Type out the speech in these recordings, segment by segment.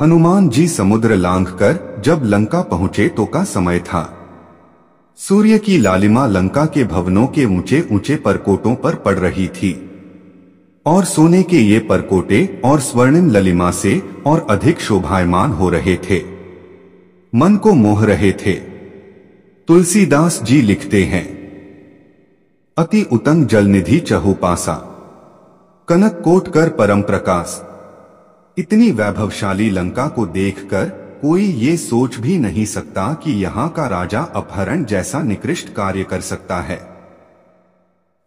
हनुमान जी समुद्र लांघकर जब लंका पहुंचे तो का समय था। सूर्य की लालिमा लंका के भवनों के ऊंचे ऊंचे परकोटों पर पड़ रही थी और सोने के ये परकोटे और स्वर्णिम ललिमा से और अधिक शोभायमान हो रहे थे, मन को मोह रहे थे। तुलसीदास जी लिखते हैं, अति उतंग जलनिधि चहुपासा, कनक कोट कर परम प्रकाश। इतनी वैभवशाली लंका को देखकर कोई ये सोच भी नहीं सकता कि यहाँ का राजा अपहरण जैसा निकृष्ट कार्य कर सकता है।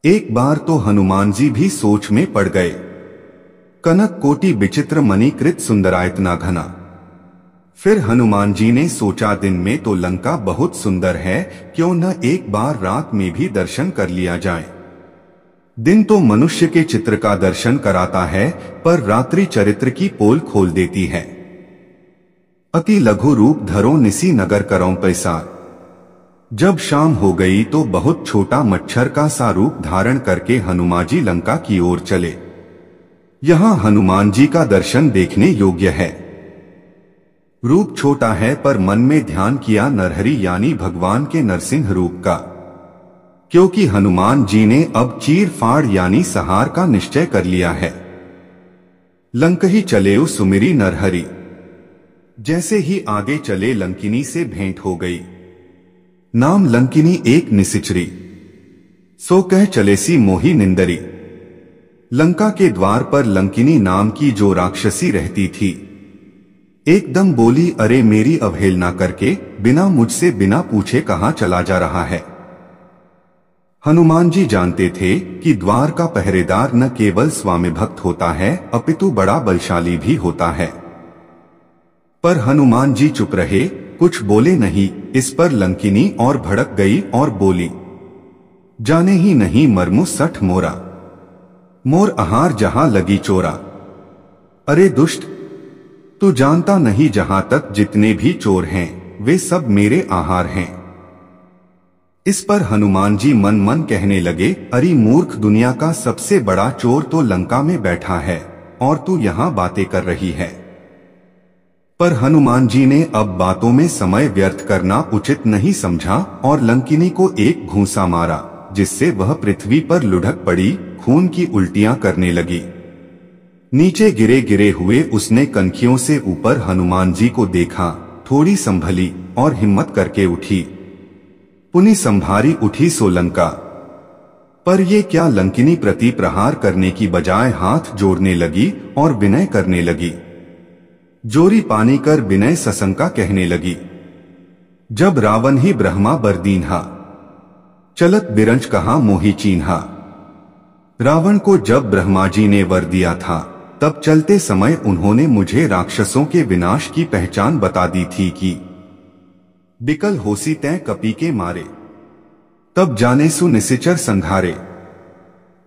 एक बार तो हनुमान जी भी सोच में पड़ गए। कनक कोटि विचित्र मणिकृत सुंदरायतना घना। फिर हनुमान जी ने सोचा, दिन में तो लंका बहुत सुंदर है, क्यों न एक बार रात में भी दर्शन कर लिया जाए। दिन तो मनुष्य के चित्र का दर्शन कराता है, पर रात्रि चरित्र की पोल खोल देती है। अति लघु रूप धरो निसी नगर करो पैसार। जब शाम हो गई तो बहुत छोटा मच्छर का सा रूप धारण करके हनुमान जी लंका की ओर चले। यहाँ हनुमान जी का दर्शन देखने योग्य है। रूप छोटा है पर मन में ध्यान किया नरहरि यानी भगवान के नरसिंह रूप का, क्योंकि हनुमान जी ने अब चीर फाड़ यानी सहार का निश्चय कर लिया है। लंकही चलेउ सुमिरी नरहरि। जैसे ही आगे चले लंकिनी से भेंट हो गई। नाम लंकिनी एक निसिचरी, सो कह चलेसी मोही निंदरी। लंका के द्वार पर लंकिनी नाम की जो राक्षसी रहती थी, एकदम बोली, अरे मेरी अवहेलना करके बिना मुझसे बिना पूछे कहां चला जा रहा है। हनुमान जी जानते थे कि द्वार का पहरेदार न केवल स्वामी भक्त होता है अपितु बड़ा बलशाली भी होता है। पर हनुमान जी चुप रहे, कुछ बोले नहीं। इस पर लंकिनी और भड़क गई और बोली, जाने ही नहीं मरमु सठ मोरा, मोर आहार जहां लगी चोरा। अरे दुष्ट, तू जानता नहीं जहां तक जितने भी चोर हैं वे सब मेरे आहार हैं। इस पर हनुमान जी मन मन कहने लगे, अरे मूर्ख, दुनिया का सबसे बड़ा चोर तो लंका में बैठा है और तू यहाँ बातें कर रही है। पर हनुमान जी ने अब बातों में समय व्यर्थ करना उचित नहीं समझा और लंकिनी को एक घूंसा मारा, जिससे वह पृथ्वी पर लुढ़क पड़ी, खून की उल्टियां करने लगी। नीचे गिरे गिरे हुए उसने कनखियों से ऊपर हनुमान जी को देखा, थोड़ी संभली और हिम्मत करके उठी। पुनि संभारी उठी सो लंका। पर ये क्या, लंकिनी प्रति प्रहार करने की बजाय हाथ जोड़ने लगी और विनय करने लगी। जोरी पानी कर विनय सशंका कहने लगी, जब रावण ही ब्रह्मा बरदीन्हा, चलत बिरंच कहा मोही चीन्हा। रावण को जब ब्रह्मा जी ने वर दिया था, तब चलते समय उन्होंने मुझे राक्षसों के विनाश की पहचान बता दी थी कि बिकल होसी तै कपी के मारे, तब जाने सु निसिचर संघारे।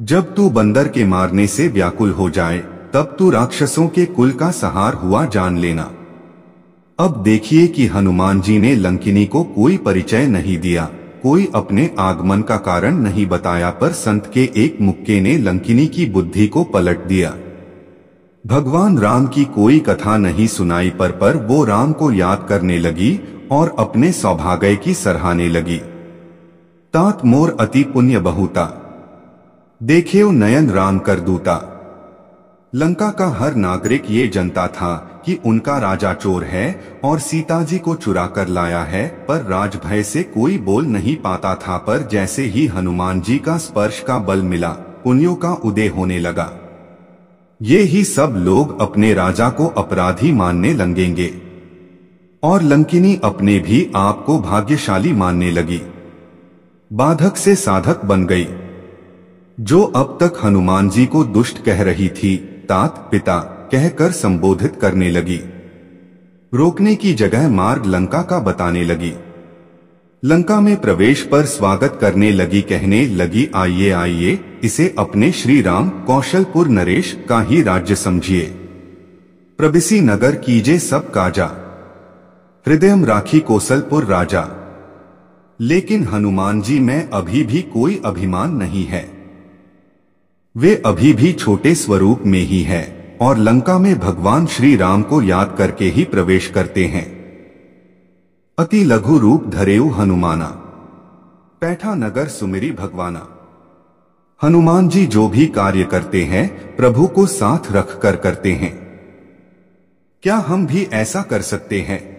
जब तू बंदर के मारने से व्याकुल हो जाए, तब तू राक्षसों के कुल का सहार हुआ जान लेना। अब देखिए कि हनुमान जी ने लंकिनी को कोई परिचय नहीं दिया, कोई अपने आगमन का कारण नहीं बताया, पर संत के एक मुक्के ने लंकिनी की बुद्धि को पलट दिया। भगवान राम की कोई कथा नहीं सुनाई, पर वो राम को याद करने लगी और अपने सौभाग्य की सराहने लगी। तात मोर अति पुण्य बहुता, देखेओ नयन राम कर दूता। लंका का हर नागरिक ये जानता था कि उनका राजा चोर है और सीता जी को चुरा कर लाया है, पर राजभय से कोई बोल नहीं पाता था। पर जैसे ही हनुमान जी का स्पर्श का बल मिला, पुण्यों का उदय होने लगा। ये ही सब लोग अपने राजा को अपराधी मानने लगेंगे और लंकिनी अपने भी आप को भाग्यशाली मानने लगी। बाधक से साधक बन गई। जो अब तक हनुमान जी को दुष्ट कह रही थी, तात पिता कहकर संबोधित करने लगी। रोकने की जगह मार्ग लंका का बताने लगी। लंका में प्रवेश पर स्वागत करने लगी, कहने लगी, आइए आइए, इसे अपने श्री राम कौशलपुर नरेश का ही राज्य समझिए। प्रबिसी नगर कीजे सब काजा, हृदयम राखी कौशलपुर राजा। लेकिन हनुमान जी में अभी भी कोई अभिमान नहीं है। वे अभी भी छोटे स्वरूप में ही है और लंका में भगवान श्री राम को याद करके ही प्रवेश करते हैं। अति लघु रूप धरेऊ हनुमाना, पैठा नगर सुमिरी भगवाना। हनुमान जी जो भी कार्य करते हैं प्रभु को साथ रख कर करते हैं। क्या हम भी ऐसा कर सकते हैं?